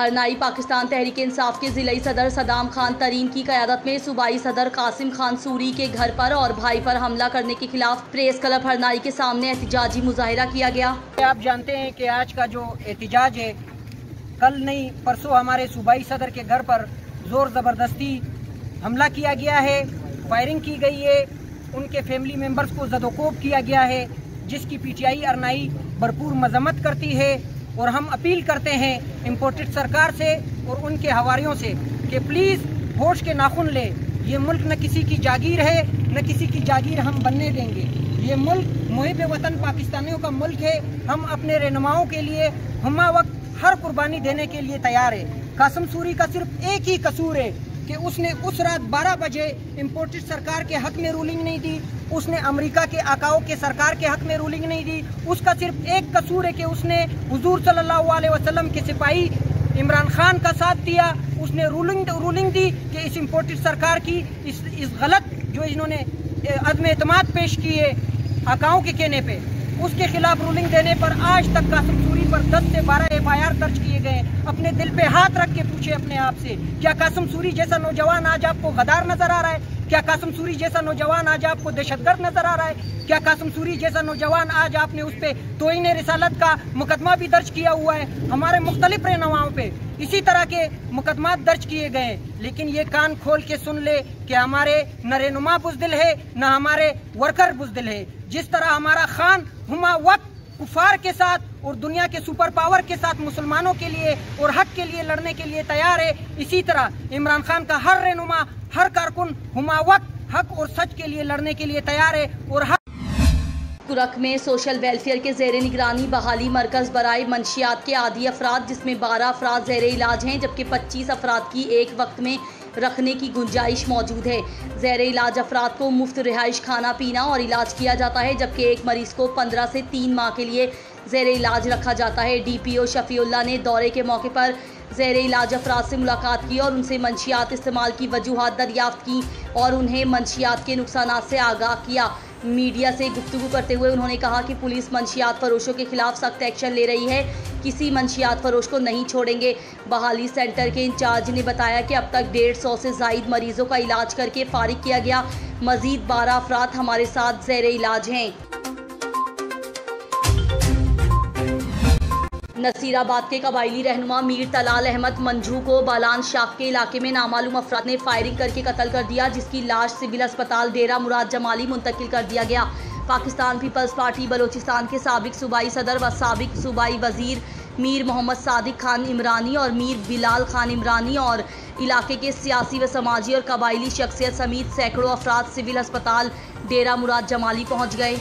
हरनाई पाकिस्तान तहरीक इंसाफ के ज़िलाई सदर सदाम खान तरीन की क़यादत में सूबाई सदर कासिम खान सूरी के घर पर और भाई पर हमला करने के खिलाफ प्रेस क्लब हरनाई के सामने एहतजाजी मुजाहिरा किया गया। आप जानते हैं कि आज का जो एहतजाज है, कल नहीं परसों हमारे सूबाई सदर के घर पर जोर ज़बरदस्ती हमला किया गया है, फायरिंग की गई है, उनके फैमिली मेंबर्स को ज़दोकोब किया गया है, जिसकी पीटीआई हरनाई भरपूर मजम्मत करती है। और हम अपील करते हैं इम्पोर्टेड सरकार से और उनके हवारियों से कि प्लीज़ होश के नाखुन ले। ये मुल्क न किसी की जागीर है, न किसी की जागीर हम बनने देंगे। ये मुल्क मुहिब वतन पाकिस्तानियों का मुल्क है। हम अपने रहनुमाओं के लिए हुम्मा वक्त हर कुर्बानी देने के लिए तैयार है। कासिम सूरी का सिर्फ एक ही कसूर है कि उसने उस रात 12 बजे इम्पोर्टेड सरकार के हक में रूलिंग नहीं दी, उसने अमेरिका के आकाओं के सरकार के हक में रूलिंग नहीं दी। उसका सिर्फ एक कसूर है कि उसने हुजूर सल्लल्लाहु अलैहि वसल्लम के सिपाही इमरान खान का साथ दिया। उसने रूलिंग दी कि इस इम्पोर्टेड सरकार की इस गलत जो इन्होंने अदम एतमाद पेश की है आकाओं के कहने पे, उसके खिलाफ रूलिंग देने पर आज तक कासिम सूरी पर 10 से 12 FIR दर्ज किए गए। अपने दिल पे हाथ रख के पूछे अपने आप से, क्या कासिम सूरी जैसा नौजवान आज आपको गद्दार नजर आ रहा है? क्या कासिम सूरी जैसा नौजवान आज आपको दहशतगर्द नजर आ रहा है? क्या कासिम सूरी जैसा नौजवान आज आपने उस पे तोहीन रिसालत का मुकदमा भी दर्ज किया हुआ है? हमारे मुख्तलिफ रहनुमाओं पे इसी तरह के मुकदमा दर्ज किए गए, लेकिन ये कान खोल के सुन ले कि हमारे न रहनुमा बुज़दिल है, न हमारे वर्कर बुज़दिल है। जिस तरह हमारा खान हुमा वक्त कुफार के साथ और दुनिया के सुपर पावर के साथ मुसलमानों के लिए और हक के लिए लड़ने के लिए तैयार है, इसी तरह इमरान खान का हर रहनुमा, हर कारकुन हुमा वक्त हक और सच के लिए लड़ने के लिए तैयार है। और कुरक में सोशल वेलफेयर के ज़ेरे निगरानी बहाली मरकज़ बराए मंशियात के आदी अफराद, जिसमें 12 अफराद ज़ेरे इलाज हैं, जबकि 25 अफराद की एक वक्त में रखने की गुंजाइश मौजूद है। ज़ेरे इलाज अफराद को मुफ्त रिहाइश, खाना पीना और इलाज किया जाता है, जबकि एक मरीज़ को 15 से 3 माह के लिए ज़ेरे इलाज रखा जाता है। DPO शफ़ीउल्लाह ने दौरे के मौके पर ज़ेरे इलाज अफराद से मुलाकात की और उनसे मंशियात इस्तेमाल की वजूहात दरियाफ्त की और उन्हें मंशियात के नुकसानात से आगाह किया। मीडिया से गुफ्तगू करते हुए उन्होंने कहा कि पुलिस मंशियात फरोशों के खिलाफ सख्त एक्शन ले रही है, किसी मंशियात फरोश को नहीं छोड़ेंगे। बहाली सेंटर के इंचार्ज ने बताया कि अब तक 150 से ज़ायद मरीजों का इलाज करके फारिग किया गया। मजीद 12 अफराद हमारे साथ ज़ेरे इलाज हैं। नसीराबाद के कबायली रहनुमा मीर तलाल अहमद मंजू को बालान शाख के इलाके में नामालूम अफराद ने फायरिंग करके कत्ल कर दिया, जिसकी लाश सिविल अस्पताल डेरा मुराद जमाली मुंतकिल कर दिया गया। पाकिस्तान पीपल्स पार्टी बलोचिस्तान के साबिक सूबाई सदर व साबिक सूबाई वजीर मीर मोहम्मद सादिक खान इमरानी और मीर बिलाल खान इमरानी और इलाके के सियासी व समाजी और कबायली शख्सियत समेत सैकड़ों अफराद सिविल अस्पताल डेरा मुराद जमाली पहुँच गए।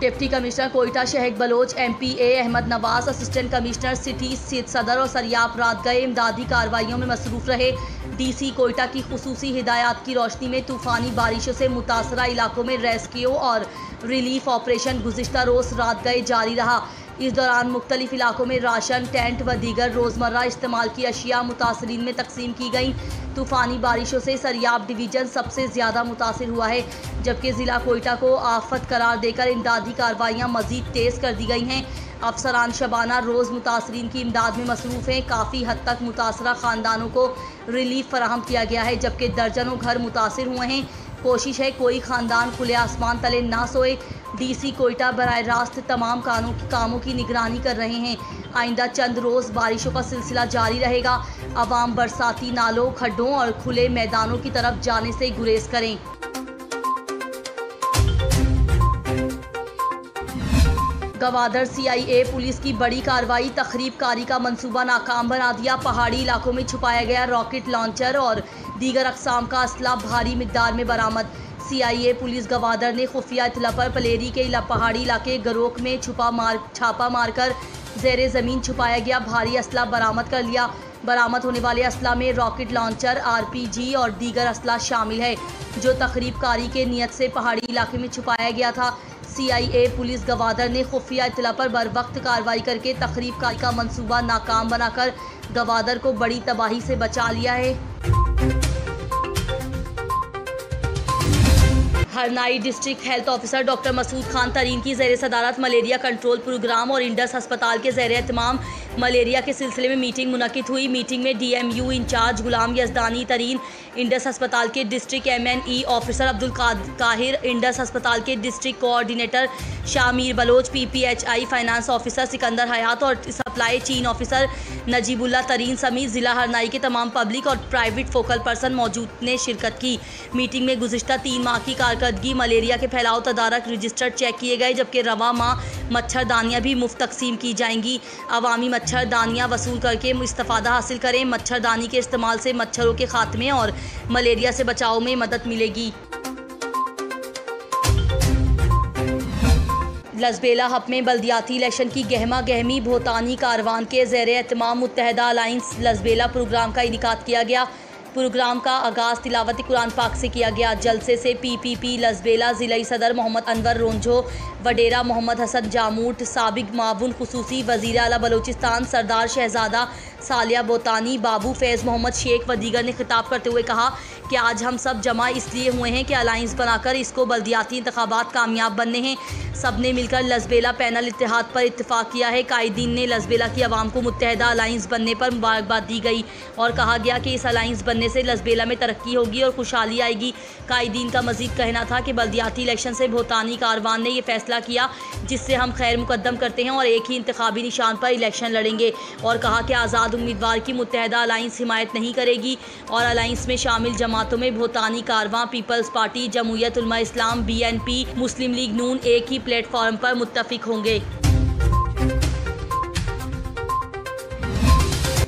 डिप्टी कमिश्नर कोयटा शहर Baloch MPA Ahmed Nawaz, assistant commissioner city सदर और सरियाब रात गए इमदादी कार्रवाइयों में मसरूफ़ रहे। DC कोयटा की खुसूसी हिदायत की रोशनी में तूफ़ानी बारिशों से मुतासरा इलाकों में रेस्क्यू और रिलीफ ऑपरेशन गुज़िश्ता रोज़ रात गए जारी रहा। इस दौरान मुख्तलिफ इलाकों में राशन, टेंट व दीगर रोज़मर्रा इस्तेमाल की अशिया मुतासरीन में तकसीम की गई। तूफ़ानी बारिशों से सरियाब डिवीज़न सबसे ज़्यादा मुतासिर हुआ है, जबकि ज़िला कोयटा को आफत करार देकर इमदादी कार्रवाइयाँ मज़ीद तेज़ कर दी गई हैं। अफसरान शबाना रोज़ मुतासरीन की इमदाद में मसरूफ़ हैं। काफ़ी हद तक मुतासरा ख़ानदानों को रिलीफ फराहम किया गया है, जबकि दर्जनों घर मुतासिर हुए हैं। कोशिश है कोई ख़ानदान खुले आसमान तले ना सोए। DC कोयटा बराह रास्त तमाम कामों की निगरानी कर रहे हैं। आइंदा चंद रोज़ बारिशों का सिलसिला जारी रहेगा। अवाम बरसाती नालों, खड्डों और खुले मैदानों की तरफ जाने से गुरेज करें। गवादर CIA पुलिस की बड़ी कार्रवाई, तखरीब कारी का मंसूबा नाकाम बना दिया। पहाड़ी इलाकों में छुपाया गया रॉकेट लॉन्चर और दीगर अक़साम का असला भारी मिक़दार में बरामद। CIA पुलिस गवादर ने खुफिया इत्तला पर पलेरी के पहाड़ी इलाके गरोक में छापा मारकर ज़ेरे ज़मीन छुपाया गया भारी असला बरामद कर लिया। बरामद होने वाले असला में रॉकेट लॉन्चर, RPG और दीगर असला शामिल है, जो तखरीब कारी के नियत से पहाड़ी इलाके में छुपाया गया था। CIA पुलिस गवादर ने खुफिया इत्तला पर बर वक्त कार्रवाई करके तखरीब कारी का मंसूबा नाकाम बनाकर गवादर को बड़ी तबाही से बचा लिया है। Harnai district health officer doctor Masood Khan Tareen की ज़ेर सदारत मलेरिया कंट्रोल प्रोग्राम और इंडस अस्पताल के ज़ेर एहतमाम मलेरिया के सिलसिले में मीटिंग मुनक़िद हुई। मीटिंग में DMU इंचार्ज गुलाम यज़दानी तरीन, इंडस अस्पताल के district MNE officer Abdul Qahir, Indus अस्पताल के district coordinator Shamir Baloch, PPHI finance officer Sikandar Hayat और सप्लाई चीन ऑफिसर नजीबुल्ला तरीन समेत ज़िला हरनाई के तमाम पब्लिक और प्राइवेट फोकल पर्सन मौजूद ने शिरकत की। मीटिंग में गुज़िश्ता 3 माह की कारकर्दगी, मलेरिया के फैलाव तदारक रजिस्टर चेक किए गए, जबकि रवा माह मच्छरदानियाँ भी मुफ्त तकसीम की जाएंगी। अवामी मच्छरदानियाँ वसूल करके इस्तेफ़ादा हासिल करें। मच्छरदानी के इस्तेमाल से मच्छरों के खात्मे और मलेरिया से बचाव में मदद मिलेगी। लसबेला हब में बल्दियाती इलेक्शन की गहमा गहमी, भोतानी कारवान के ज़ेर एहतमाम मुत्तहदा अलायंस लसबेला प्रोग्राम का इनेकाद किया गया। प्रोग्राम का आगाज़ तिलावत कुरान पाक से किया गया। जलसे से PPP लसबेला ज़िलाई सदर मोहम्मद अनवर रोंझो, वडेरा मोहम्मद हसन जामूट, साबिक मावुन खुसूसी वज़ीर आला बलोचिस्तान सरदार शहजादा सालिया बोतानी, बाबू फैज़ मोहम्मद शेख व दीगर ने खिताब करते हुए कहा कि आज हम सब जमा इसलिए हुए हैं कि अलायंस बनाकर इसको बल्दियाती इंतखाबात कामयाब बनने हैं। सब ने मिलकर लसबेला पैनल इत्तेहाद पर इत्तफाक किया है। कायदीन ने लसबेला की आवाम को मुत्तहदा अलायंस बनने पर मुबारकबाद दी गई और कहा गया कि इस अलायंस बनने से लसबेला में तरक्की होगी और खुशहाली आएगी। कायदीन का मजीद कहना था कि बल्दियाती इलेक्शन से भोतानी कारवान ने यह फैसला किया जिससे हम खैर मुकद्दम करते हैं और एक ही इंतखाबी निशान पर इलेक्शन लड़ेंगे, और कहा कि आज़ाद उम्मीदवार की मुत्तहदा अलायंस हिमायत नहीं करेगी और अलायंस में शामिल जमातों में भोतानी कारवां, पीपल्स पार्टी, जमूयत उलमा इस्लाम, BNP, मुस्लिम लीग नून एक ही प्लेटफॉर्म पर मुत्तफिक होंगे।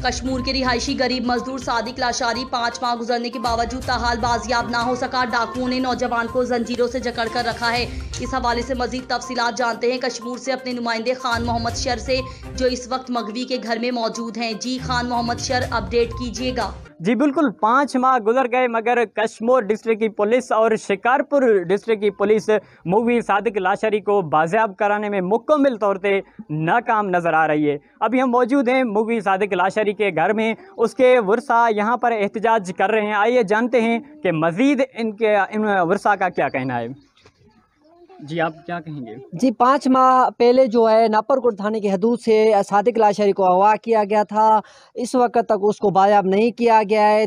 कश्मीर के रिहायशी गरीब मजदूर सादिक लाशारी 5 माह गुजरने के बावजूद ताहाल बाजियाब ना हो सका। डाकुओं ने नौजवान को जंजीरों से जकड़ कर रखा है। इस हवाले से मजीद तफसीलात जानते हैं कश्मीर से अपने नुमाइंदे खान मोहम्मद शर से, जो इस वक्त मगवी के घर में मौजूद हैं। जी खान मोहम्मद शर, अपडेट कीजिएगा। जी बिल्कुल, 5 माह गुजर गए मगर कश्मीर डिस्ट्रिक्ट की पुलिस और शिकारपुर डिस्ट्रिक्ट की पुलिस मुगवी सादिक लाशारी को बाजियाब कराने में मुकम्मल तौर पर नाकाम नज़र आ रही है। अभी हम मौजूद हैं मुगवी सादिक लाशारी के घर में, उसके वर्सा यहाँ पर एहतजाज कर रहे हैं। आइए जानते हैं कि मज़ीद इन वर्सा का क्या कहना है। जी आप क्या कहेंगे? जी 5 माह पहले जो है नापरकोट थाने की हदूद से सादिक लाशारी को अगवा किया गया था। इस वक्त तक उसको बायाब नहीं किया गया है।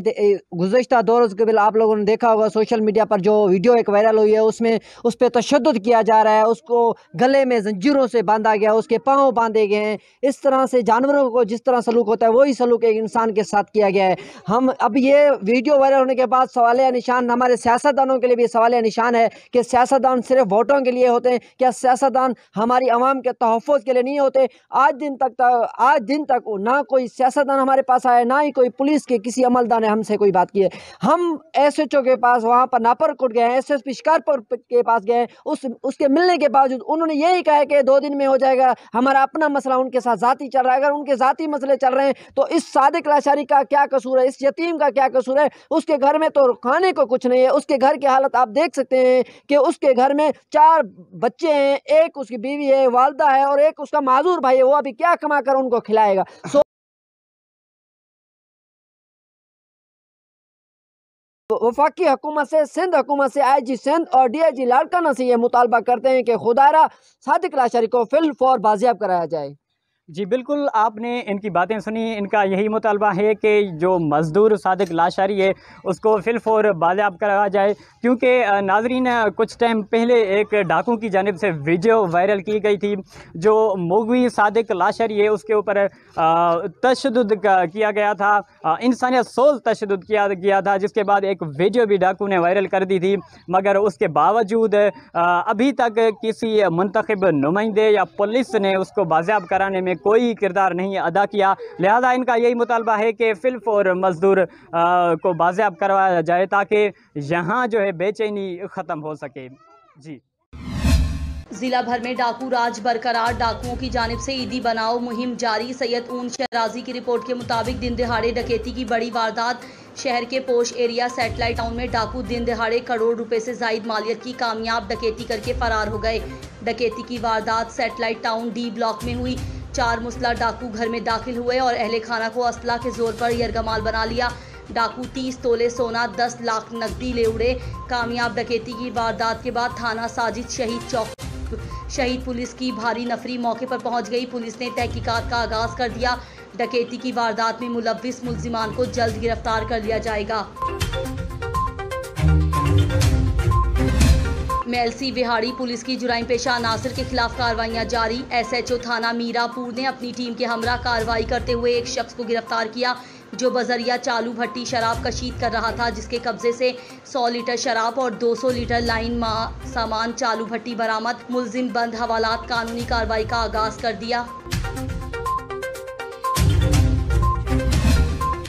गुज़श्ता 2 रोज़ कबल आप लोगों ने देखा होगा सोशल मीडिया पर जो वीडियो एक वायरल हुई है, उसमें उस पर तशद्दुद किया जा रहा है। उसको गले में जंजीरों से बांधा गया, उसके पाँव बांधे गए हैं। इस तरह से जानवरों को जिस तरह सलूक होता है वही सलूक एक इंसान के साथ किया गया है। हम अब ये वीडियो वायरल होने के बाद सवालिया निशान हमारे सियासतदानों के लिए भी सवालिया निशान है कि सियासतदान सिर्फ वोटों के लिए होते हैं क्या? सियासतदान हमारी आवाम के तहफ़्फ़ुज़ के लिए नहीं होते? आज दिन तक ना कोई सियासतदान हमारे पास आया, ना ही कोई पुलिस के किसी अमलदार ने हमसे कोई बात की है। हम SHO के पास वहाँ पर नापरकोट गए हैं, SSP शिकारपुर के पास गए हैं, उसके मिलने के बावजूद उन्होंने यही कहा है कि 2 दिन में हो जाएगा। हमारा अपना मसला उनके साथ ज़ाती चल रहा है। अगर उनके ज़ाती मसले चल रहे हैं तो इस सादिक लाशारी का क्या कसूर है? इस यतीम का क्या कसूर है? उसके घर में तो खाने को कुछ नहीं है। उसके घर की हालत आप देख सकते हैं कि उसके घर में 4 बच्चे हैं, एक उसकी बीवी है, वालदा है और एक उसका माजूर भाई है। वो अभी क्या कमा कर उनको खिलाएगा? वफाकी हुकूमत से, सिंध हुकूमत से, IG सिंध और DIG लाड़काना से ये मुतालबा करते हैं कि खुदारा सादिक लाशारी को फिल फौर बाजियाब कराया जाए। जी बिल्कुल, आपने इनकी बातें सुनी। इनका यही मुतालबा है कि जो मज़दूर सादिक लाशारी है उसको फिलफौर बाजियाब कराया जाए, क्योंकि नाजरीन कुछ टाइम पहले एक डाकू की जानिब से वीडियो वायरल की गई थी जो मुगवी सादिक लाशारी है उसके ऊपर तशद्दुद किया गया था, इंसानियत सोल तशद्दुद किया गया था, जिसके बाद एक वीडियो भी डाकू ने वायरल कर दी थी। मगर उसके बावजूद अभी तक किसी मुंतखब नुमाइंदे या पुलिस ने उसको बाजियाब कराने में कोई किरदार नहीं अदा किया। लिहाजा इनका यही मुतालबा है कि फिलफौर मजदूर को बाजियाब करवाया जाए ताकि यहाँ जो है बेचैनी ख़त्म हो सके। जी जिला भर में डाकू राज बरकरार, डाकुओं की जानिब से ईदी बनाओ मुहिम जारी। सैयद ऊन शहराजी की रिपोर्ट के मुताबिक दिन दिहाड़े डकैती की बड़ी वारदात। शहर के पोश एरिया सैटेलाइट टाउन में डाकू दिन दिहाड़े करोड़ रुपए से जायद मालियत की कामयाब डकैती करके फरार हो गए। डकैती की वारदात सैटेलाइट टाउन D ब्लॉक में हुई। 4 मुसल्ह डाकू घर में दाखिल हुए और अहले खाना को असला के जोर पर यरगमाल बना लिया। डाकू 30 तोले सोना 10 लाख नकदी ले उड़े। कामयाब डकैती की वारदात के बाद थाना साजिद शहीद पुलिस की भारी नफरी मौके पर पहुंच गई। पुलिस ने तहकीकात का आगाज कर दिया। डकैती की वारदात में मुलव्विस मुल्जिमान को जल्द गिरफ्तार कर लिया जाएगा। मेलसी विहाड़ी पुलिस की जुराइम पेशा नासिर के खिलाफ कार्रवाइयां जारी। SHO थाना मीरापुर ने अपनी टीम के हमरा कार्रवाई करते हुए एक शख्स को गिरफ्तार किया जो बजरिया चालू भट्टी शराब कशीद कर रहा था, जिसके कब्जे से 100 लीटर शराब और 200 लीटर लाइन सामान चालू भट्टी बरामद। मुलजिम बंद हवालात कानूनी कार्रवाई का आगाज कर दिया।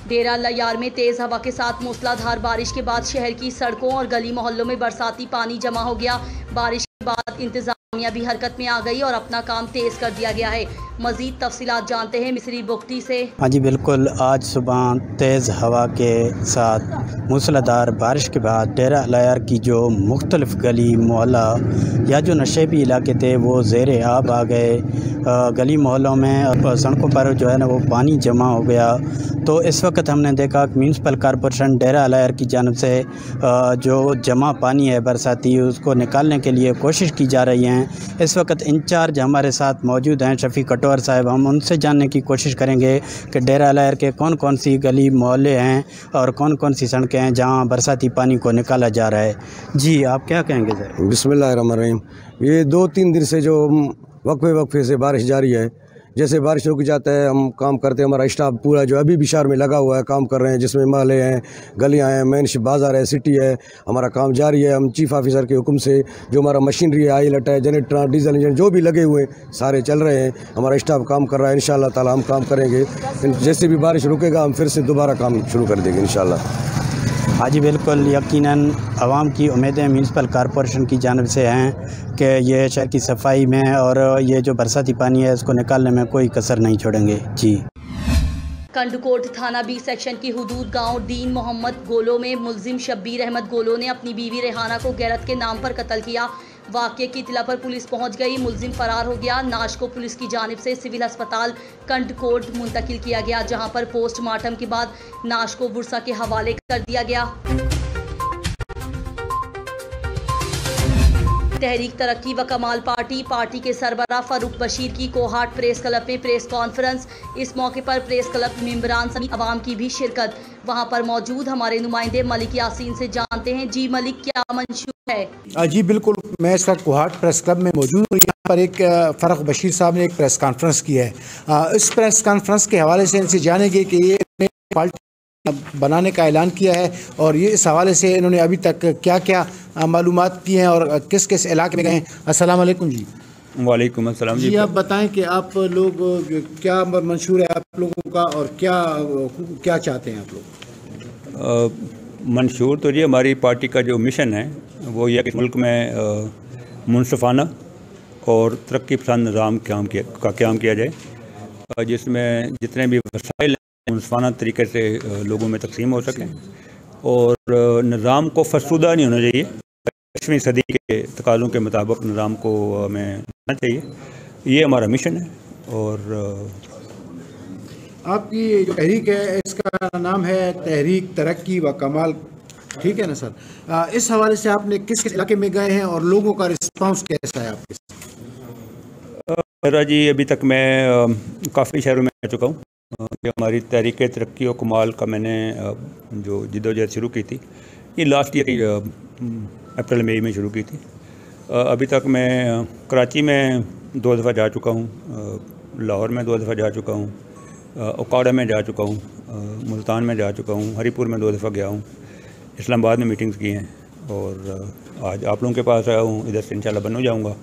डेरा लयार में तेज हवा के साथ मूसलाधार बारिश के बाद शहर की सड़कों और गली मोहल्लों में बरसाती पानी जमा हो गया। बारिश के बाद इंतजामिया भी हरकत में आ गई और अपना काम तेज कर दिया गया है। मजीद तफसीलात जानते हैं मिस्री बुख्ती से। हाँ जी बिल्कुल, आज सुबह तेज़ हवा के साथ मूसलाधार बारिश के बाद डेरा लयार की जो मुख्तलिफ गली मोहल्ला या जो नशेबी इलाके थे वो ज़ेर आब आ गए। गली मोहल्लों में सड़कों पर जो है ना वो पानी जमा हो गया। तो इस वक्त हमने देखा कि म्यूनसिपल कॉरपोरेशन डेरा लयार की जानब से जो जमा पानी है बरसाती उसको निकालने के लिए कोशिश की जा रही है। इस वक्त इंचार्ज हमारे साथ मौजूद हैं शफी कटोर साहब। हम उनसे जानने की कोशिश करेंगे कि डेरा लयार के कौन कौन सी गली मोहल्ले हैं और कौन कौन सी सड़कें हैं जहां बरसाती पानी को निकाला जा रहा है। जी आप क्या कहेंगे सर? बिस्मिल्लाहिर्रहमानिर्रहीम। ये 2-3 दिन से जो वक्फे से बारिश जारी है, जैसे बारिश रुक जाता है हम काम करते हैं। हमारा स्टाफ पूरा जो अभी भी शहर में लगा हुआ है काम कर रहे हैं, जिसमें महल्ले हैं, गलियां हैं, मेन बाज़ार है, सिटी है, हमारा काम जारी है। हम चीफ ऑफिसर के हुक्म से जो हमारा मशीनरी है, आईलेट है, जनरेटर, डीजल इंजन जो भी लगे हुए हैं सारे चल रहे हैं। हमारा स्टाफ काम कर रहा है। इंशाअल्लाह ताला हम काम करेंगे। जैसे भी बारिश रुकेगा हम फिर से दोबारा काम शुरू कर देंगे इंशाअल्लाह। हाँ जी बिल्कुल, यकीनन आवाम की उम्मीदें म्यूनसिपल कॉरपोरेशन की जानिब से हैं कि ये शहर की सफाई में और ये जो बरसाती पानी है इसको निकालने में कोई कसर नहीं छोड़ेंगे। जी कंडकोट थाना बी सेक्शन की हुदूद गांव दीन मोहम्मद गोलो में मुलजिम शब्बीर अहमद गोलो ने अपनी बीवी रेहाना को गैरत के नाम पर कत्ल किया। वाक़े की इत्तला पर पुलिस पहुंच गई। मुलजिम फरार हो गया। नाश को पुलिस की जानिब से सिविल अस्पताल कंडकोट मुंतकिल किया गया, जहां पर पोस्टमार्टम के बाद नाश को बुरसा के हवाले कर दिया गया। तहरीक तरक्की व कमाल पार्टी के सरबराह फारूक बशीर की कोहाट प्रेस क्लब में प्रेस कॉन्फ्रेंस। इस मौके पर प्रेस क्लब मेंबरान समेत अवाम की भी शिरकत। वहां पर मौजूद हमारे नुमाइंदे मलिक यासीन से जानते हैं। जी मलिक, क्या मंशूर है? जी बिल्कुल, मैं इसका कोहाट प्रेस क्लब में मौजूद हूँ। यहाँ पर एक फारूक बशीर साहब ने एक प्रेस कॉन्फ्रेंस की है। इस प्रेस कॉन्फ्रेंस के हवाले से इनसे जानेंगे कि ये पार्टी बनाने का ऐलान किया है और ये इस हवाले से इन्होंने अभी तक क्या क्या मालूमात की हैं और किस किस इलाके में गए हैं। अस्सलाम वालेकुम जी। वालेकुम अस्सलाम जी। आप बताएं कि आप लोग क्या मंशूर है आप लोगों का और क्या चाहते हैं आप लोग? मंशूर तो ये हमारी पार्टी का जो मिशन है वो ये कि मुल्क में मुनसफाना और तरक्की पसंद निज़ाम का क़याम किया जाए, जिसमें जितने भी वसाइल मुनसफाना तरीके से लोगों में तकसीम हो सकें और निज़ाम को फसूदा नहीं होना चाहिए। 20वीं सदी के तकाज़ों के मुताबिक निज़ाम को हमें होना चाहिए। ये हमारा मिशन है। और आपकी जो तहरीक है इसका नाम है तहरीक तरक्की व कमाल, ठीक है ना सर? इस हवाले से आपने किस किस इलाके में गए हैं और लोगों का रिस्पांस कैसा है आपके साथ? जी अभी तक मैं काफ़ी शहरों में जा चुका हूँ। हमारी तहरीक तरक्की और कमाल का मैंने जो जिद्दोजहद शुरू की थी ये लास्ट ईयर अप्रैल मई में शुरू की थी। अभी तक मैं कराची में 2 दफ़ा जा चुका हूँ, लाहौर में 2 दफ़ा जा चुका हूँ, ओकाड़ा में जा चुका हूँ, मुल्तान में जा चुका हूँ, हरीपुर में 2 दफ़ा गया हूँ, इस्लामाबाद में मीटिंग्स की हैं और आज आप लोगों के पास आया हूँ। इधर से इंशाल्लाह बन हो जाऊँगा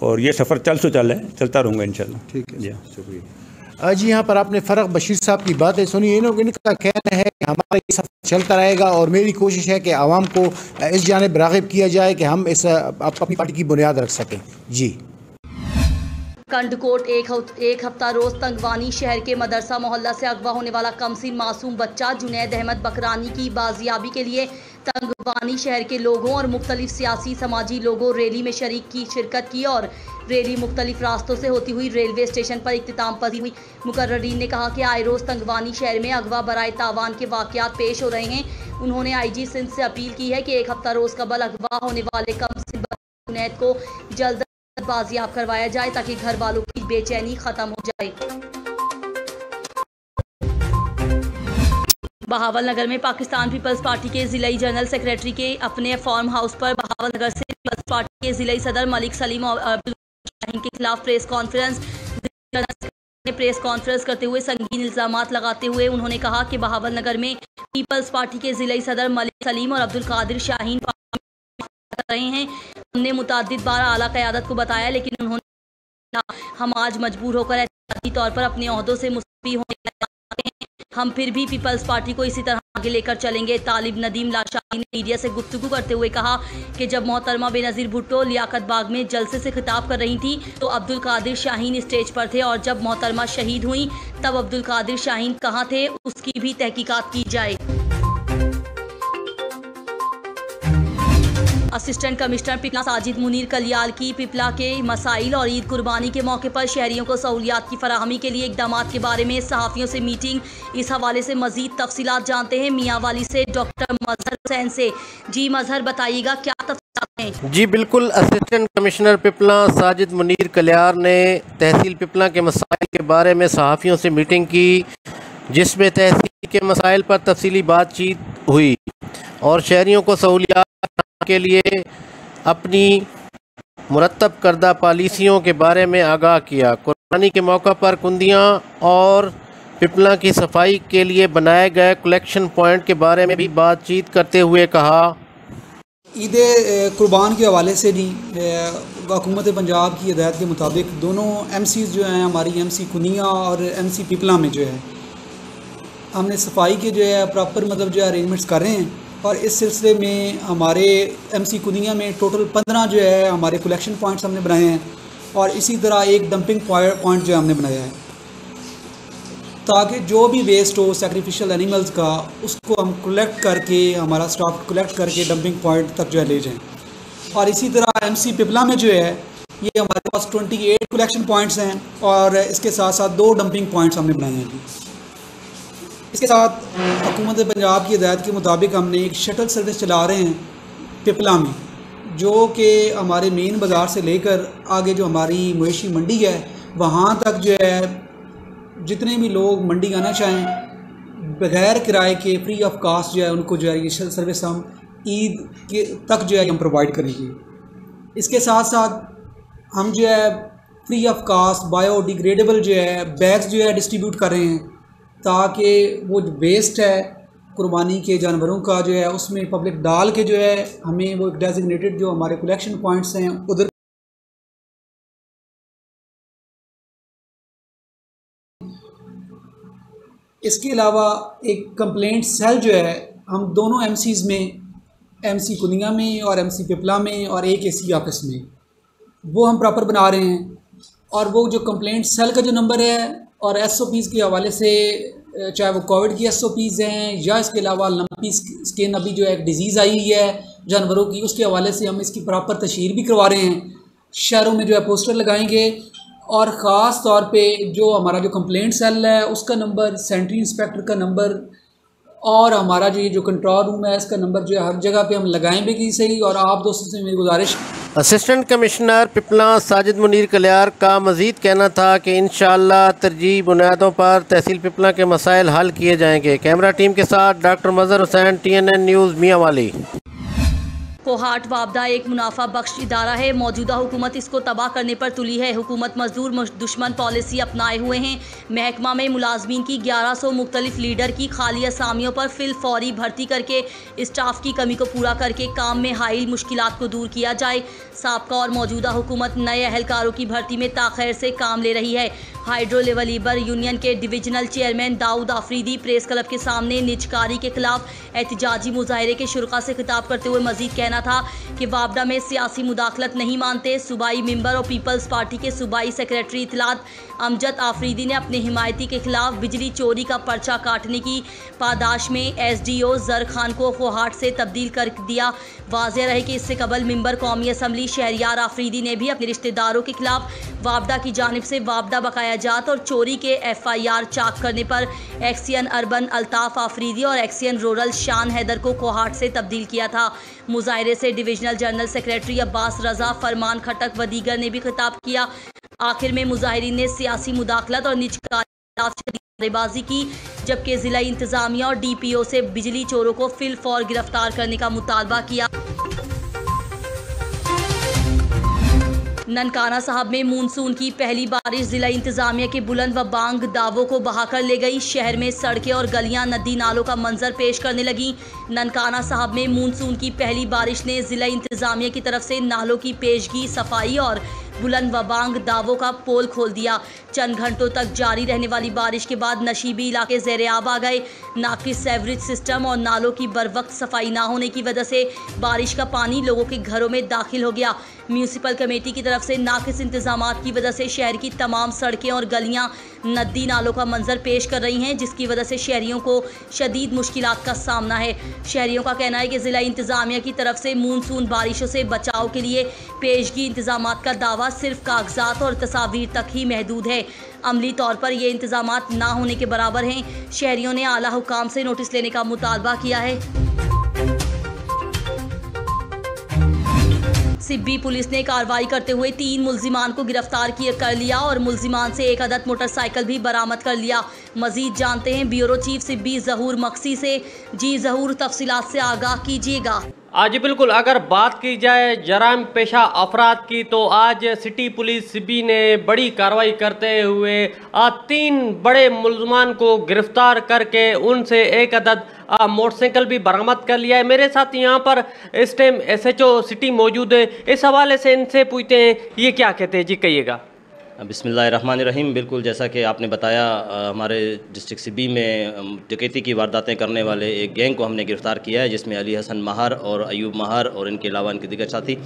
और ये सफ़र चलता रहूँगा इंशाल्लाह। ठीक है जी, शुक्रिया। जी यहाँ पर आपने फ़ारूक बशीर साहब की बातें सुनी। इनका कहना है कि हमारा ये सफ़र चलता रहेगा और मेरी कोशिश है कि आवाम को इस जानिब राग़िब किया जाए कि हम इस अपनी पार्टी की बुनियाद रख सकें। जी कंडकोट एक हफ्ता रोज तंगवानी शहर के मदरसा मोहल्ला से अगवा होने वाला कमसिन मासूम बच्चा जुनैद अहमद बकरानी की बाजियाबी के लिए तंगवानी शहर के लोगों और मुख्तलिफ सियासी समाजी लोगों रैली में शिरकत की और रैली मुख्तलिफ रास्तों से होती हुई रेलवे स्टेशन पर इख्तिताम पहुंची हुई। मुकर्ररीन ने कहा कि आए रोज़ तंगवानी शहर में अगवा बराए तावान के वाक़यात पेश हो रहे हैं। उन्होंने IG सिंध से अपील की है कि एक हफ्ता रोज़ कबल अगवा होने वाले कम से जुनैद को जल्द बाजियाब करवाया जाए ताकि घर वालों की बेचैनी खत्म हो जाए। बहावल नगर में पाकिस्तान पीपल्स पार्टी के ज़िलाई जनरल सेक्रेटरी के अपने फार्म हाउस पर बहावल नगर से पीपल्स पार्टी के ज़िलाई सदर मलिक सलीम और अब्दुल शाहीन के खिलाफ प्रेस कॉन्फ्रेंस करते हुए संगीन इल्ज़ामात लगाते हुए उन्होंने कहा कि बहावल नगर में पीपल्स पार्टी के ज़िलाई सदर मलिक सलीम और अब्दुल कादिर शाहीन कर रहे हैं। हमने मुतअद्दिद बार आला क़यादत को बताया, लेकिन उन्होंने हम आज मजबूर होकर एहतियाती तौर पर अपने ओहदों से मुस्तफ़ी होने हैं। हम फिर भी पीपल्स पार्टी को इसी तरह आगे लेकर चलेंगे। तालिब नदीम लाशारी ने मीडिया से गुफ्तगू करते हुए कहा कि जब मोहतरमा बेनज़ीर भुट्टो लियाकत बाग में जलसे से खिताब कर रही थी तो अब्दुल कादिर शाहीन स्टेज पर थे, और जब मोहतरमा शहीद हुई तब अब्दुल कादिर शाहीन कहाँ थे, उसकी भी तहकीकात की जाए। असिस्टेंट कमिश्नर पिपला साजिद मुनीर कलियाल की पिपला के मसाइल और ईद कुर्बानी के मौके पर शहरियों को सहूलियात की फराहमी के लिए इक़दामात के बारे में सहाफ़ियों से मीटिंग। इस हवाले से मज़ीद तफसीलात जानते हैं मियांवाली से डॉक्टर मजहर हुसैन से। जी मजहर, बताइएगा क्या तफसीलात हैं? जी बिल्कुल, असिस्टेंट कमिश्नर पिपला साजिद मुनीर कलियाल ने तहसील पिपला के मसाइल के बारे में सहाफ़ियों से मीटिंग की, जिसमें तहसील के मसाइल पर तफसीली बातचीत हुई और शहरियों को सहूलियात के लिए अपनी मुरतब करदा पॉलिसियों के बारे में आगाह किया। कुर्बानी के मौका पर कुंदियाँ और पिपला की सफाई के लिए बनाए गए कलेक्शन पॉइंट के बारे में भी बातचीत करते हुए कहा, ईद कुर्बान के हवाले से भी हुकूमत पंजाब की हिदायत के मुताबिक दोनों MCs जो हैं हमारी MC कुनिया और MC पिपला में जो है हमने सफाई के जो है प्रॉपर मतलब जो है अरेंजमेंट्स कर रहे हैं। और इस सिलसिले में हमारे MC कुनिया में टोटल 15 जो है हमारे कलेक्शन पॉइंट्स हमने बनाए हैं, और इसी तरह एक डंपिंग पॉइंट जो है हमने बनाया है ताकि जो भी वेस्ट हो सेक्रिफिशियल एनिमल्स का उसको हम कलेक्ट करके हमारा स्टाफ कलेक्ट करके डंपिंग पॉइंट तक जो है ले जाएं। और इसी तरह MC पिपला में जो है ये हमारे पास 28 कलेक्शन पॉइंट्स हैं और इसके साथ साथ 2 डंपिंग पॉइंट्स हमने बनाए हैं। इसके साथ हुकूमत पंजाब की हिदायत के मुताबिक हमने एक शटल सर्विस चला रहे हैं पिपला में, जो कि हमारे मेन बाज़ार से लेकर आगे जो हमारी मवेशी मंडी है वहाँ तक जो है जितने भी लोग मंडी आना चाहें बग़ैर किराए के फ्री ऑफ कास्ट जो है उनको जो है ये सर्विस हम ईद के तक जो है हम प्रोवाइड करेंगे। इसके साथ साथ हम जो है फ्री ऑफ कास्ट बायोडिग्रेडेबल जो है बैग्स जो है डिस्ट्रीब्यूट कर रहे हैं ताकि वो वेस्ट है कुर्बानी के जानवरों का जो है उसमें पब्लिक डाल के जो है हमें वो डेजिग्नेटेड जो हमारे कलेक्शन पॉइंट्स हैं उधर इसके अलावा एक कंप्लेंट सेल जो है हम दोनों MCs में MC कुनिया में और MC पिपला में और एक AC ऑफिस में वो हम प्रॉपर बना रहे हैं। और वो जो कंप्लेंट सेल का जो नंबर है और SOPs के हवाले से चाहे वो कोविड की SOPs हैं या इसके अलावा लंपी स्किन अभी जो एक डिज़ीज़ आई हुई है जानवरों की उसके हवाले से हम इसकी प्रॉपर तशहीर भी करवा रहे हैं। शहरों में जो है पोस्टर लगाएंगे और ख़ास तौर पे जो हमारा जो कंप्लेंट सेल है उसका नंबर, सेंट्री इंस्पेक्टर का नंबर और हमारा जो कंट्रोल रूम है इसका नंबर जो है हर जगह पे हम लगाएं भी सही। और आप दोस्तों से मेरी गुजारिश, असिस्टेंट कमिश्नर पिपला साजिद मुनीर कलियार का मज़ीद कहना था कि इंशाअल्लाह तरजीह बुनियादों पर तहसील पिपला के मसाइल हल किए जाएंगे। कैमरा टीम के साथ डॉक्टर मजहर हुसैन, TNN न्यूज़, मियांवाली। कोहाट वापदा एक मुनाफा बख्श इदारा है, मौजूदा हुकूमत इसको तबाह करने पर तुली है। हुकूमत मजदूर दुश्मन पॉलिसी अपनाए हुए हैं। महकमा में मुलाजमीन की 1100 मुख्तलिफ लीडर की खाली असामियों पर फिल फौरी भर्ती करके स्टाफ की कमी को पूरा करके काम में हाइल मुश्किलात को दूर किया जाए। साबका और मौजूदा हुकूमत नए अहलकारों की भर्ती में ताख़ीर से काम ले रही है। हाइड्रो लेबर यूनियन के divisional chairman Dawood Afridi press club के सामने निजकारी के खिलाफ एहतजाजी मुजाहरे के शुरा से खिताब करते हुए मजीद कहना कहना था कि वापडा में सियासी मुदाखलत नहीं मानते। सूबाई मेंबर और पीपल्स पार्टी के सूबाई सेक्रेटरी इतलात अमजद आफरीदी ने अपने हिमायती के खिलाफ बिजली चोरी का पर्चा काटने की पादाश में SDO जर खान को खोहाट से तब्दील कर दिया। वाज़ेह रहे कि इससे कबल मेंबर कौमी असम्बली शहरियार आफरीदी ने भी अपने रिश्तेदारों के खिलाफ वापडा की जानिब से वापडा बकाया जात और चोरी के FIR चाक करने पर एक्सियन अर्बन अल्ताफ़ आफरीदी और एक्सियन रूरल शान हैदर को कोहाट से तब्दील किया था। मुजाहरे से डिविजनल जनरल सेक्रेटरी अब्बास रजा, फरमान खटक व दीगर ने भी खिताब किया। आखिर में मुजाहिरीन ने सियासी मुदाखलत और नारेबाजी की, जबकि जिला इंतजामिया और DPO से बिजली चोरों को फिल फौर गिरफ्तार करने का मुतालबा किया। ननकाना साहब में मानसून की पहली बारिश जिला इंतजामिया के बुलंद व बांग दावों को बहाकर ले गई। शहर में सड़कें और गलियां नदी नालों का मंजर पेश करने लगी। ननकाना साहब में मानसून की पहली बारिश ने जिला इंतजामिया की तरफ से नालों की पेशगी, सफाई और बुलंद व बांग दावों का पोल खोल दिया। चंद घंटों तक जारी रहने वाली बारिश के बाद नशीबी इलाके ज़ेर-ए-आब आ गए। नाकिस सेवरेज सिस्टम और नालों की बरवक्त सफाई ना होने की वजह से बारिश का पानी लोगों के घरों में दाखिल हो गया। म्यूनसिपल कमेटी की तरफ से नाकिस इंतजामात की वजह से शहर की तमाम सड़कें और गलियां नदी नालों का मंजर पेश कर रही हैं, जिसकी वजह से शहरियों को शदीद मुश्किलात का सामना है। शहरियों का कहना है कि जिला इंतजामिया की तरफ से मानसून बारिशों से बचाव के लिए पेशगी इंतजामात का दावा सिर्फ कागजात और तस्वीर तक ही महदूद है। अमली तौर पर ये इंतजामात ना होने के बराबर हैं। शहरियों ने आला हुकाम से नोटिस लेने का मुतालबा किया है। सिब्बी पुलिस ने कार्रवाई करते हुए 3 मुल्जिमान को गिरफ्तार कर लिया और मुल्जिमान से 1 अदद मोटरसाइकिल भी बरामद कर लिया। मजीद जानते हैं ब्यूरो चीफ सिब्बी ज़हूर मक्सी से। जी ज़हूर, तफसीलात से आगाह कीजिएगा। आज बिल्कुल, अगर बात की जाए जराइम पेशा अफराद की, तो आज सिटी पुलिस सिब्बी ने बड़ी कार्रवाई करते हुए 3 बड़े मुल्ज़मान को गिरफ्तार करके उनसे 1 अदद मोटरसाइकिल भी बरामद कर लिया है। मेरे साथ यहाँ पर इस टाइम SHO सिटी मौजूद है। इस हवाले से इनसे पूछते हैं, ये क्या कहते हैं जी, कहिएगा। बिस्मिल्लाहिर्रहमानिर्रहीम। बिल्कुल जैसा कि आपने बताया, हमारे डिस्ट्रिक्ट सिब्बी में डकैती की वारदातें करने वाले एक गैंग को हमने गिरफ़्तार किया है, जिसमें अली हसन महार और अयूब महार और इनके अलावा इनके दिगर साथी।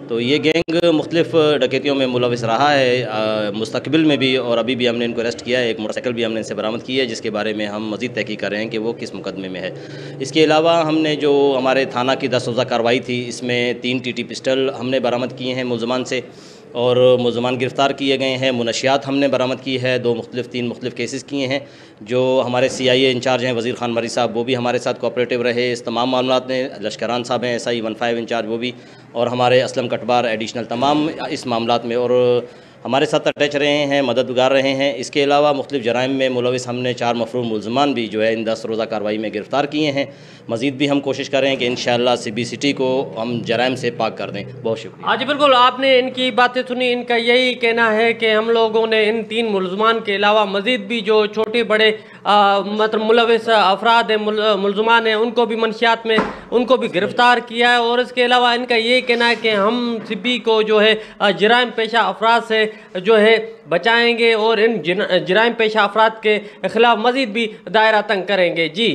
तो ये गैंग मुख्तलिफ डकैतियों में मुलविस रहा है मुस्तकबिल में भी, और अभी भी हमने इनको अरेस्ट किया है। एक मोटरसाइकिल भी हमने इनसे बरामद की है, जिसके बारे में हम मज़ीद तहकीक कर रहे हैं कि वो किस मुकदमे में है। इसके अलावा हमने जो हमारे थाना की 10 रोज़ा कार्रवाई थी, इसमें 3 TT पिस्टल हमने बरामद किए हैं मुल्ज़मान से, और मुल्ज़मान गिरफ़्तार किए गए हैं। मुनशियात हमने बरामद की है, 3 मुख्तलिफ केसेस किए हैं। जो हमारे CIA इंचार्ज हैं वज़ीर ख़ान मरी साहब, वो भी हमारे साथ कोऑपरेटिव रहे इस तमाम मामलात में। लश्करान साहब हैं SI 15 इंचार्ज, वो भी, और हमारे असलम कटबार एडिशनल, तमाम इस मामलात में और हमारे साथ अटैच रहे हैं, मददगार रहे हैं। इसके अलावा मुख्तलिफ जराइम में मुलविस हमने 4 मफरूम मुल्ज़मान भी जो है इन 10 रोज़ा कार्रवाई में गिरफ़्तार किए हैं। मज़ीद भी हम कोशिश कर रहे हैं कि इंशाअल्लाह सिब्बी सिटी को हम जराइम से पाक कर दें। बहुत शुक्रिया। आज बिल्कुल आपने इनकी बातें सुनी। इनका यही कहना है कि हम लोगों ने इन 3 मुल्ज़मान के अलावा मज़ीद भी जो छोटे बड़े मतलब मुलविस अफराद हैं, मुल्ज़मान हैं, उनको भी मनशियात में उनको भी गिरफ़्तार किया है। और इसके अलावा इनका ये कहना है कि हम सिब्बी को जो है जराइम पेशा अफराद से जो है बचाएंगे और इन जराइम पेशा अफराद के खिलाफ मज़ीद भी दायरा तंग करेंगे। जी,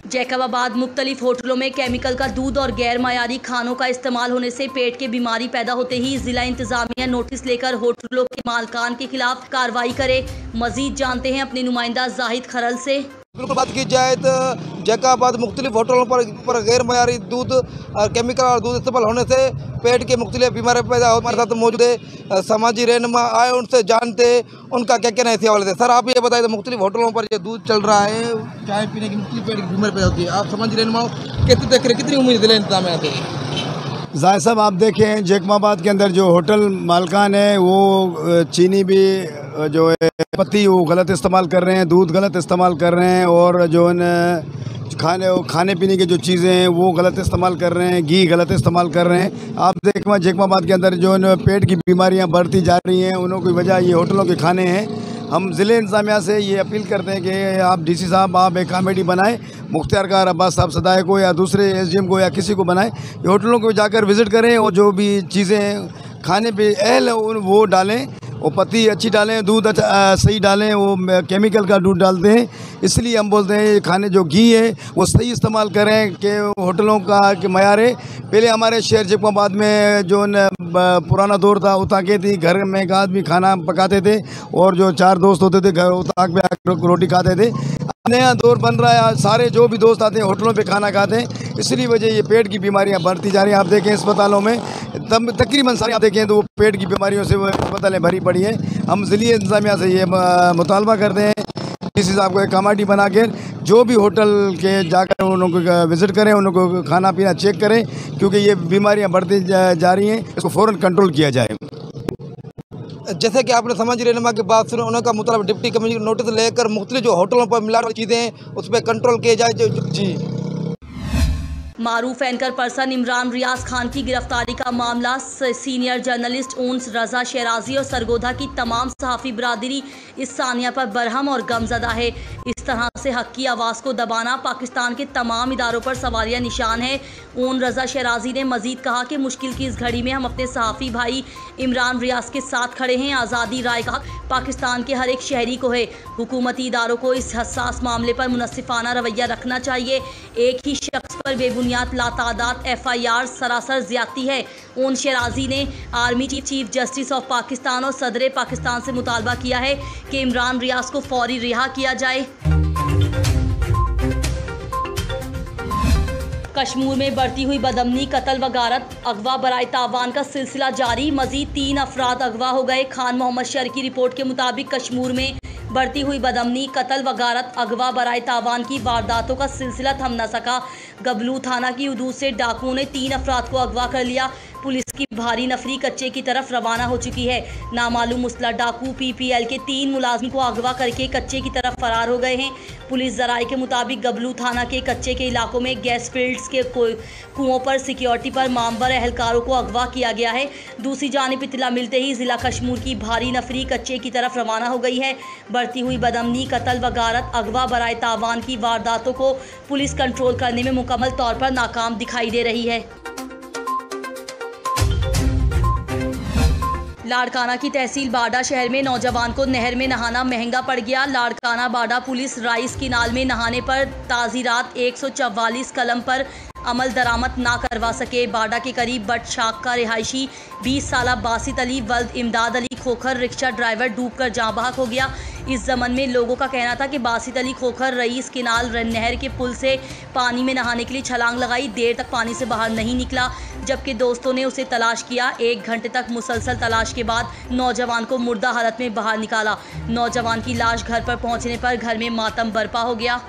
जैकबाबाद मुख्तलिफ होटलों में केमिकल का दूध और गैर मायारी खानों का इस्तेमाल होने से पेट की बीमारी पैदा होते ही जिला इंतजामिया नोटिस लेकर होटलों के मालकान के खिलाफ कार्रवाई करे। मजीद जानते हैं अपने नुमाइंदा जाहिद खरल से। बिल्कुल बात की जाए तो जैकबाबाद मुख्तलिफ होटलों पर गैर मयारी दूध और केमिकल और दूध इस्तेमाल होने से पेट के मुख्तलिफ बीमारियाँ पैदा हो। हमारे साथ मौजूद है समाजी रहनुमा, आए उनसे जानते उनका क्या कहना है इसी हवाले से। सर, आप ये बताइए, तो मुख्तलिफ होटलों पर ये दूध चल रहा है, चाय पीने की मुख्तलिफ पेट की बीमारी पैदा होती है, आप समाजी रहनुमा कैसे देख रहे, कितनी उम्मीद जिले इंतजाम आते हैं? जाहिर साहब, आप देखें जैकबाबाद के अंदर जो होटल मालकान है वो चीनी भी जो है पत्ती वो गलत इस्तेमाल कर रहे हैं, दूध गलत इस्तेमाल कर रहे हैं, और जो खाने पीने की जो चीज़ें हैं वो गलत इस्तेमाल कर रहे हैं, घी गलत इस्तेमाल कर रहे हैं। आप देखें जैकबाबाद के अंदर जो पेट की बीमारियां बढ़ती जा रही हैं, उन्हों की वजह ये होटलों के खाने हैं। हम ज़िले इंतज़ामिया से ये अपील करते हैं कि आप DC साहब आप एक कमेटी बनाएं, मुख्तियार कार अब्बास साहब सदाए को या दूसरे SDM को या किसी को बनाएं, ये होटलों को जाकर विज़िट करें और जो भी चीज़ें खाने पे अहल वो डालें वो पत्ती अच्छी डालें, दूध अच्छा सही डालें, वो केमिकल का दूध डालते हैं। इसलिए हम बोलते हैं ये खाने जो घी है वो सही इस्तेमाल करें कि होटलों का कि मयार है। पहले हमारे शहर जैकोबाद में जो पुराना दौर था, उताके थी, घर में एक आदमी खाना पकाते थे और जो 4 दोस्त होते थे घर उताक पे रोटी खाते थे। नया दौर बन रहा है, सारे जो भी दोस्त आते हैं होटलों पे खाना खाते हैं, इसलिए वजह ये पेट की बीमारियां बढ़ती जा रही हैं। आप देखें अस्पतालों में तकरीबन सारे आप देखें तो वो पेट की बीमारियों से वो अस्पतालें भरी पड़ी हैं। हम ज़िले इंतज़ामिया से ये मुतालबा करते हैं किसी साहब को एक कमेटी बना कर जो भी होटल के जाकर उनको विज़िट करें, उनको खाना पीना चेक करें, क्योंकि ये बीमारियां बढ़ती जा रही हैं, इसको फ़ौरन कंट्रोल किया जाए। जैसे कि आपने समाजी रहनुमा की बात सुनी, उनका मुताबिक डिप्टी कमिश्नर नोटिस लेकर मुख्तलिफ जो होटलों पर मिलावट चीज़ें हैं उस पर कंट्रोल किया जाए। जी। मारूफ एंकर पर्सन इमरान रियाज खान की गिरफ्तारी का मामला सीनियर जर्नलिस्ट ऊंस रजा शराजी और सरगोधा की तमाम सहाफ़ी बरादरी इस सानिया पर बरहम और गमज़दा है। इस तरह से हक की आवाज़ को दबाना पाकिस्तान के तमाम इदारों पर सवालिया निशान है। ऊन रजा शराजी ने मजीद कहा कि मुश्किल की इस घड़ी में हम अपने सहाफ़ी भाई इमरान रियाज के साथ खड़े हैं। आज़ादी राय का पाकिस्तान के हर एक शहरी को है। हुकूमती इदारों को इस हसास मामले पर मुनसिफाना रवैया रखना चाहिए। एक ही शख्स पर बेबुनियाद लातादाद FIR सरासर ज्यादती है। ऊन शराजी ने army chief justice of Pakistan और सदर पाकिस्तान से मुतालबा किया है कि इमरान रियाज को फौरी रिहा किया जाए। कश्मीर में बढ़ती हुई बदअमनी, कत्ल व गारत, अगवा बराए तावान का सिलसिला जारी। मजीद 3 अफराद अगवा हो गए। खान मोहम्मद शर की रिपोर्ट के मुताबिक कश्मीर में बढ़ती हुई बदअमनी, कत्ल व गारत, अगवा बराए तावान की वारदातों का सिलसिला थम न सका। गबलू थाना की हदूद से डाकुओं ने 3 अफराद को अगवा कर लिया। पुलिस की भारी नफरी कच्चे की तरफ रवाना हो चुकी है। नामालूम मुस्लह डाकू PPL के 3 मुलाजिम को अगवा करके कच्चे की तरफ फरार हो गए हैं। पुलिस जराये के मुताबिक गबलू थाना के कच्चे के इलाकों में गैस फील्ड्स के कुओं पर सिक्योरिटी पर मामबर एहलकारों को अगवा किया गया है। दूसरी जानिब इत्तला मिलते ही ज़िला कश्मीर की भारी नफरी कच्चे की तरफ रवाना हो गई है। बढ़ती हुई बदअमनी, कत्ल व गारत, अगवा बराए तावान की वारदातों को पुलिस कंट्रोल करने में मुकम्मल तौर पर नाकाम दिखाई दे रही है। लाड़काना की तहसील बाडा शहर में नौजवान को नहर में नहाना महंगा पड़ गया। लाड़काना बाडा पुलिस राइस किनाल में नहाने पर ताज़ीरात 144 कलम पर अमल दरामद ना करवा सके। बाडा के करीब बट शाख का रिहायशी 20 साला बासित अली वल्द इमदाद अली खोखर रिक्शा ड्राइवर डूबकर जाँ बहक हो गया। इस ज़मन में लोगों का कहना था कि बासित अली खोखर रईस किनाल नहर के पुल से पानी में नहाने के लिए छलांग लगाई, देर तक पानी से बाहर नहीं निकला, जबकि दोस्तों ने उसे तलाश किया। 1 घंटे तक मुसलसल तलाश के बाद नौजवान को मुर्दा हालत में बाहर निकाला। नौजवान की लाश घर पर पहुंचने पर घर में मातम बरपा हो गया।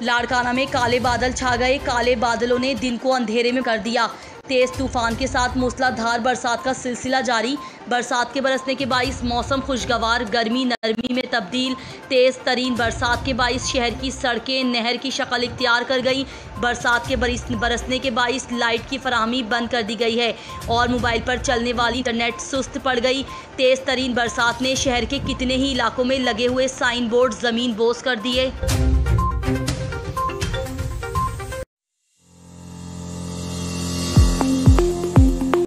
लाड़काना में काले बादल छा गए। काले बादलों ने दिन को अंधेरे में कर दिया। तेज़ तूफान के साथ मूसलाधार बरसात का सिलसिला जारी। बरसात के बरसने के बाइस मौसम खुशगवार, गर्मी नरमी में तब्दील। तेज़ तरीन बरसात के बाइस शहर की सड़कें नहर की शक्ल इख्तियार कर गई। बरसात के बरसने के बाइस लाइट की फराहमी बंद कर दी गई है और मोबाइल पर चलने वाली इंटरनेट सुस्त पड़ गई। तेज़ तरीन बरसात ने शहर के कितने ही इलाकों में लगे हुए साइन बोर्ड ज़मीन बोस कर दिए।